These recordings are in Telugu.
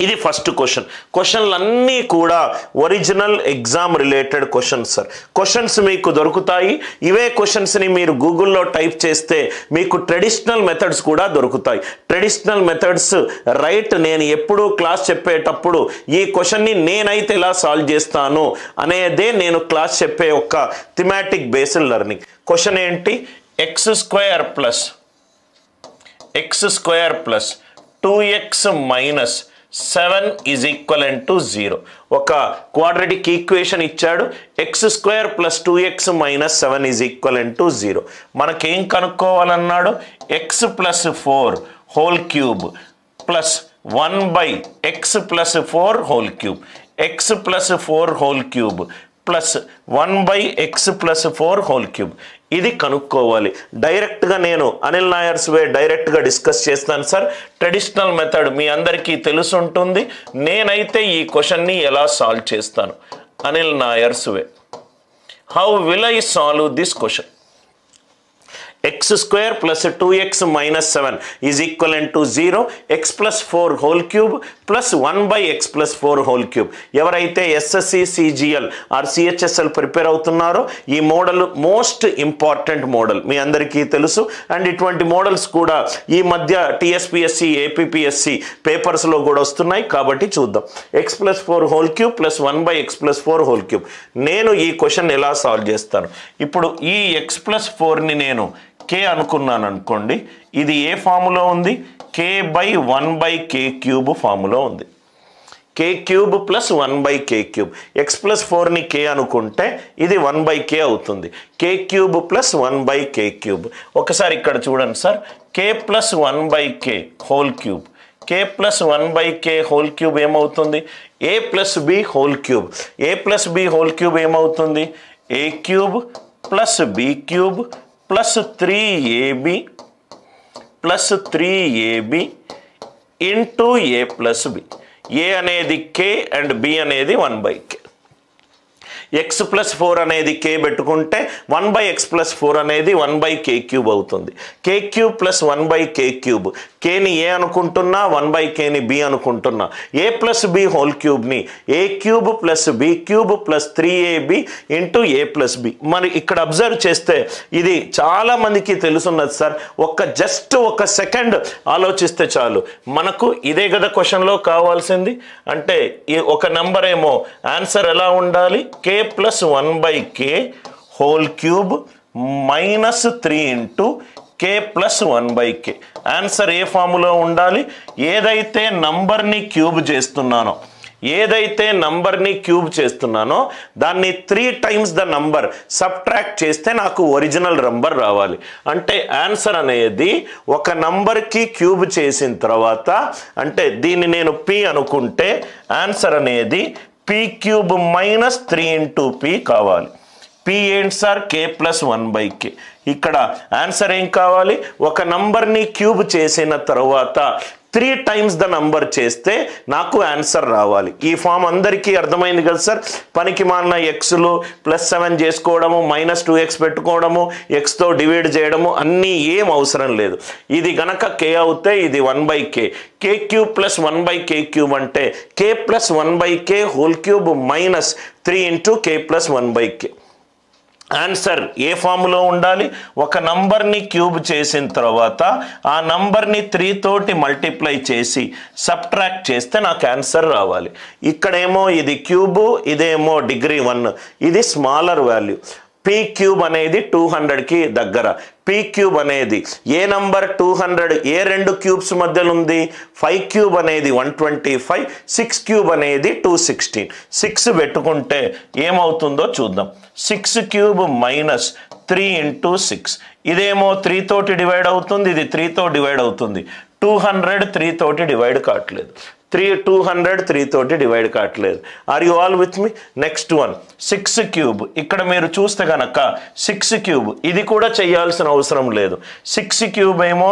ఇది ఫస్ట్ క్వశ్చన్లన్నీ కూడా original exam related questions sir. Questions మీకు దొరుకుతాయి. ఇవే క్వశ్చన్స్ని మీరు గూగుల్లో టైప్ చేస్తే మీకు ట్రెడిషనల్ మెథడ్స్ కూడా దొరుకుతాయి. ట్రెడిషనల్ మెథడ్స్ రైట్, నేను ఎప్పుడూ క్లాస్ చెప్పేటప్పుడు ఈ క్వశ్చన్ని నేనైతే ఎలా సాల్వ్ చేస్తాను అనేదే నేను క్లాస్ చెప్పే ఒక థిమాటిక్ బేస్డ్ లెర్నింగ్. క్వశ్చన్ ఏంటి? X square plus 2x minus 7 is equivalent to 0. ఒక క్వాడ్రాటిక్ ఈక్వేషన్ ఇచ్చాడు. X square plus 2x minus 7 is equivalent to 0. మనకేం కనుక్కోవాలన్నాడు? X plus 4 whole cube plus 1 by x plus 4 whole cube, x plus 4 whole cube plus 1 by x plus 4 whole cube. ఇది కనుక్కోవాలి. డైరెక్ట్గా నేను అనిల్ నాయర్స్ వే డైరెక్ట్గా డిస్కస్ చేస్తాను సార్. ట్రెడిషనల్ మెథడ్ మీ అందరికీ తెలుసుంటుంది. నేనైతే ఈ క్వశ్చన్ని ఎలా సాల్వ్ చేస్తాను? Anil Nair's way. How will I solve this question? x square plus 2x minus 7 is equivalent to 0. x plus 4 whole cube plus 1 by x plus 4 whole cube. ఎవరైతే SSC CGL or CHSL prepare అవుతున్నారో ఈ మోడల్ మోస్ట్ ఇంపార్టెంట్ మోడల్ మీ అందరికీ తెలుసు. అండ్ ఇటువంటి మోడల్స్ కూడా ఈ మధ్య టీఎస్పిఎస్సి ఏపీపీఎస్సి పేపర్స్లో కూడా వస్తున్నాయి. కాబట్టి చూద్దాం. X plus 4 whole cube plus 1 by x plus 4 whole cube. నేను ఈ క్వశ్చన్ ఎలా సాల్వ్ చేస్తాను? ఇప్పుడు ఈ ఎక్స్ ప్లస్ 4ని నేను కే అనుకున్నాను అనుకోండి. ఇది ఏ ఫాములో ఉంది? K by 1 by k cube ఫాములో ఉంది. K cube plus 1 by k cube. X plus 4ని కే అనుకుంటే ఇది 1 బై కే అవుతుంది. K cube plus 1 by k cube. ఒకసారి ఇక్కడ చూడండి sir. K plus 1 by k whole cube, k plus 1 by k whole cube ఏమవుతుంది? A plus b whole cube. A plus b whole cube ఏమవుతుంది? A cube plus b cube plus 3ab plus 3ab into a plus b. A అనేది కే అండ్ బి అనేది 1 బై కే. ఎక్స్ ప్లస్ 4 అనేది కే పెట్టుకుంటే 1 బై ఎక్స్ ప్లస్ 4 అనేది 1 బై కే క్యూబ్ అవుతుంది. K cube plus 1 by k cube. కేని ఏ అనుకుంటున్నా, 1 బై కేని బి అనుకుంటున్నా. ఏ ప్లస్ బి హోల్ క్యూబ్ని a cube plus b cube plus 3ab into a plus b. మరి ఇక్కడ అబ్జర్వ్ చేస్తే ఇది చాలా మందికి తెలుసున్నది సార్. జస్ట్ ఒక సెకండ్ ఆలోచిస్తే చాలు. మనకు ఇదే కదా క్వశ్చన్లో కావాల్సింది. అంటే ఒక నెంబర్ ఏమో ఆన్సర్ ఎలా ఉండాలి? K plus 1 by k whole cube minus 3 into k plus 1 by k. Answer ఏ ఫాములో ఉండాలి? ఏదైతే నంబర్ని క్యూబ్ చేస్తున్నానో దాన్ని 3 టైమ్స్ ద నంబర్ సబ్ట్రాక్ట్ చేస్తే నాకు ఒరిజినల్ నంబర్ రావాలి. అంటే ఆన్సర్ అనేది ఒక నంబర్కి క్యూబ్ చేసిన తర్వాత, అంటే దీన్ని నేను పి అనుకుంటే ఆన్సర్ అనేది P cube minus 3 into P కావాలి. పీ ఏంటి సార్? కే ప్లస్ 1 బై కే. ఇక్కడ ఆన్సర్ ఏం కావాలి? ఒక నంబర్ని క్యూబ్ చేసిన తర్వాత 3 టైమ్స్ ద నంబర్ చేస్తే నాకు ఆన్సర్ రావాలి. ఈ ఫామ్ అందరికీ అర్థమైంది కదా సార్? పనికి మాలిన ఎక్స్లు ప్లస్ 7 చేసుకోవడము, మైనస్ 2x పెట్టుకోవడము, ఎక్స్తో డివైడ్ చేయడము అన్నీ ఏం అవసరం లేదు. ఇది గనక కే అవుతే ఇది 1 by k. K cube plus 1 by k cube అంటే k plus 1 by k whole cube minus 3 into k plus 1 by k. Answer ఏ ఫాములో ఉండాలి? ఒక నంబర్ని క్యూబ్ చేసిన తర్వాత ఆ నంబర్ని 3 తోటి మల్టిప్లై చేసి సబ్ట్రాక్ట్ చేస్తే నాకు ఆన్సర్ రావాలి. ఇక్కడేమో ఇది క్యూబు, ఇదేమో డిగ్రీ 1, ఇది స్మాలర్ వాల్యూ. పీ క్యూబ్ అనేది 200కి దగ్గర. పీ క్యూబ్ అనేది ఏ నంబర్ 200 ఏ రెండు క్యూబ్స్ మధ్యలో ఉంది? 5 క్యూబ్ అనేది 125, 6 క్యూబ్ అనేది 216. 6 పెట్టుకుంటే ఏమవుతుందో చూద్దాం. 6 క్యూబ్ మైనస్ 3 ఇంటూ 6. ఇదేమో 3 తోటి డివైడ్ అవుతుంది, ఇది 3తో డివైడ్ అవుతుంది. 200 3 తోటి డివైడ్ కావట్లేదు. 200 3 తోటి డివైడ్ కావట్లేదు. Are you all with me? Next one 6 cube. ఇక్కడ మీరు చూస్తే కనుక 6 క్యూబ్ ఇది కూడా చేయాల్సిన అవసరం లేదు. 6 క్యూబ్ ఏమో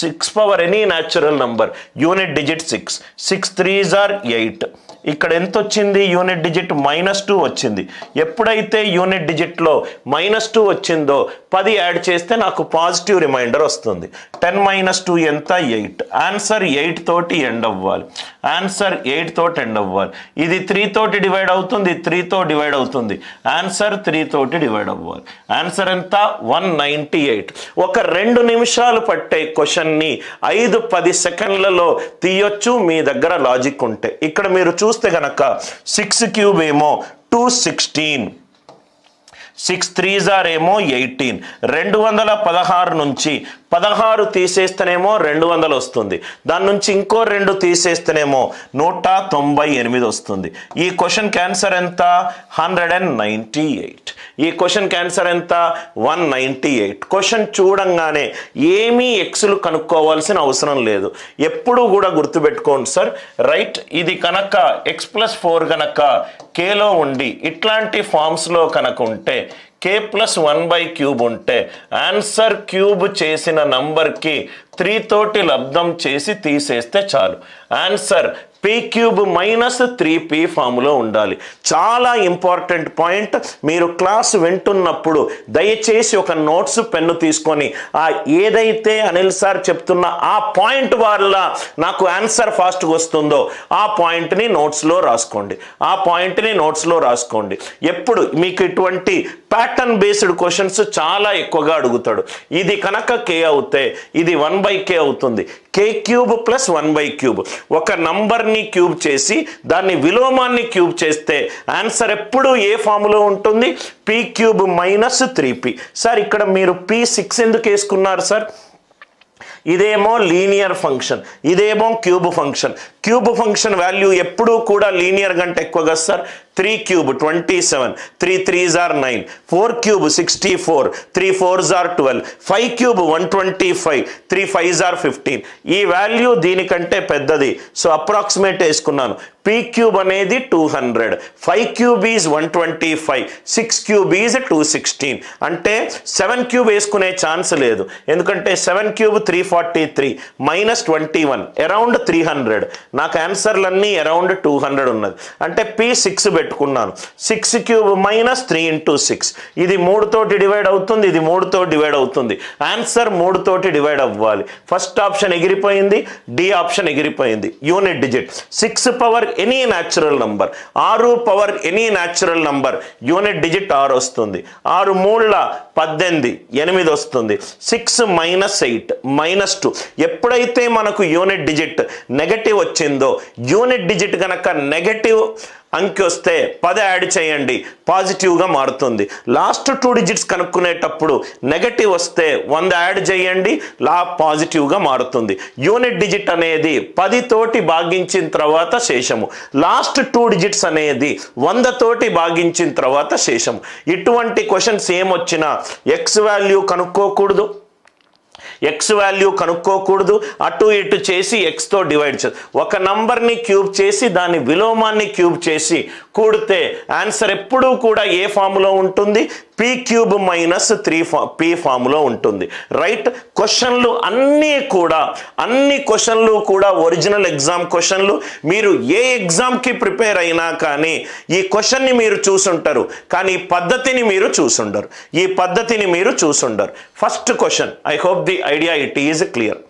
6 power any natural number, unit digit 6. 6 3s are 8. ఇక్కడ ఎంత వచ్చింది యూనిట్ డిజిట్ -2 వచ్చింది. ఎప్పుడైతే యూనిట్ డిజిట్లో -2 వచ్చిందో 10 యాడ్ చేస్తే నాకు పాజిటివ్ రిమైండర్ వస్తుంది. 10 - 2 ఎంత 8. ఆన్సర్ 8 తోటి ఎండ్ అవ్వాలి. ఆన్సర్ 8 తోటి ఎండ్ అవ్వాలి. ఇది 3 తోటి డివైడ్ అవుతుంది, 3 తో డివైడ్ అవుతుంది. ఆన్సర్ 3 తోటి డివైడ్ అవ్వాలి. ఆన్సర్ ఎంత 198. ఒక 2 నిమిషాలు పట్టే క్వశ్చన్ని 5-10 సెకండ్లలో తీయొచ్చు మీ దగ్గర లాజిక్ ఉంటే. ఇక్కడ మీరు చూస్తే గనక 6 క్యూబ్ ఏమో 216, 6 3s ఏమో 18. 216 నుంచి 16 తీసేస్తేనేమో 200 వస్తుంది. దాని నుంచి ఇంకో 2 తీసేస్తేనేమో 198 వస్తుంది. ఈ క్వశ్చన్ క్యాన్సర్ ఎంత 198. ఈ క్వశ్చన్ క్యాన్సర్ ఎంత 198. క్వశ్చన్ చూడంగానే ఏమీ ఎక్స్లు కనుక్కోవాల్సిన అవసరం లేదు. ఎప్పుడు కూడా గుర్తుపెట్టుకోండి సార్. రైట్, ఇది కనుక x+4 కనుక కేలో ఉండి ఇట్లాంటి ఫామ్స్లో కనుక ఉంటే k+1/³ ఉంటే ఆన్సర్ క్యూబ్ చేసిన నంబర్కి 3 తోటి లబ్ధం చేసి తీసేస్తే చాలు. ఆన్సర్ p³ - 3p ఫామ్లో ఉండాలి. చాలా ఇంపార్టెంట్ పాయింట్. మీరు క్లాస్ వింటున్నప్పుడు దయచేసి ఒక నోట్స్ పెన్ను తీసుకొని ఏదైతే అనిల్ సార్ చెప్తున్న ఆ పాయింట్ వల్ల నాకు ఆన్సర్ ఫాస్ట్గా వస్తుందో ఆ పాయింట్ని నోట్స్లో రాసుకోండి. ఆ పాయింట్ని నోట్స్లో రాసుకోండి. ఎప్పుడు మీకు ఇటువంటి ప్యాటర్న్ బేస్డ్ క్వశ్చన్స్ చాలా ఎక్కువగా అడుగుతాడు. ఇది కనుక k అవుతే ఇది 1/k అవుతుంది. k³ + 1/³ ఒక నంబర్ని క్యూబ్ చేసి దాన్ని విలోమాన్ని క్యూబ్ చేస్తే ఆన్సర్ ఎప్పుడు ఏ ఫామ్లో ఉంటుంది p³ - 3p. సార్ ఇక్కడ మీరు p6 ఎందుకు వేసుకున్నారు సార్? ఇదేమో లీనియర్ ఫంక్షన్, ఇదేమో cube function. Cube function value ఎప్పుడూ కూడా లీనియర్ కంటే ఎక్కువగా సార్. 3³ 27, 3 3s 9, 4³ 64, 3 4s 12, 5³ 125, 3 5s 15. ఈ వాల్యూ దీనికంటే పెద్దది. సో అప్రాక్సిమేట్ వేసుకున్నాను. p³ అనేది 200, 5³ is 125, 6³ is 216. అంటే 7³ వేసుకునే ఛాన్స్ లేదు. ఎందుకంటే 7³ 343 -21 అరౌండ్ 300. నాకు ఆన్సర్లన్నీ అరౌండ్ 200 ఉన్నది. అంటే p6 పెట్టుకున్నాను. 6³ - 3 × 6. ఇది 3 తోటి డివైడ్ అవుతుంది, ఇది 3 తోటి డివైడ్ అవుతుంది. ఆన్సర్ 3 తోటి డివైడ్ అవ్వాలి. ఫస్ట్ ఆప్షన్ ఎగిరిపోయింది, డి ఆప్షన్ ఎగిరిపోయింది. Unit digit 6 power any natural number, 6 power any natural number. Unit digit 6 వస్తుంది. 6 3 18, 8 వస్తుంది. 6 - 8 -2. ఎప్పుడైతే మనకు యూనిట్ డిజిట్ నెగటివ్ వచ్చిందో, యూనిట్ డిజిట్ కనుక నెగటివ్ అంకె వస్తే 10 యాడ్ చేయండి, పాజిటివ్గా మారుతుంది. లాస్ట్ 2 డిజిట్స్ కనుక్కునేటప్పుడు నెగటివ్ వస్తే 100 యాడ్ చేయండి, పాజిటివ్గా మారుతుంది. యూనిట్ డిజిట్ అనేది 10 తోటి భాగించిన తర్వాత శేషము. లాస్ట్ 2 డిజిట్స్ అనేది 100 తోటి భాగించిన తర్వాత శేషము. ఇటువంటి క్వశ్చన్స్ ఏమొచ్చినా ఎక్స్ వాల్యూ కనుక్కోకూడదు, ఎక్స్ వాల్యూ కనుక్కోకూడదు. అటు ఇటు చేసి ఎక్స్తో డివైడ్ చేసి ఒక నంబర్ని క్యూబ్ చేసి దాని విలోమాన్ని క్యూబ్ చేసి కూడితే ఆన్సర్ ఎప్పుడూ కూడా ఏ ఫామ్లో ఉంటుంది? p³ - 3p ఫామ్లో ఉంటుంది. రైట్, క్వశ్చన్లు అన్ని క్వశ్చన్లు కూడా ఒరిజినల్ ఎగ్జామ్ క్వశ్చన్లు. మీరు ఏ ఎగ్జామ్కి ప్రిపేర్ అయినా కానీ ఈ క్వశ్చన్ని మీరు చూసుంటారు, కానీ ఈ పద్ధతిని మీరు చూసుండరు. First question, I hope the idea it is clear.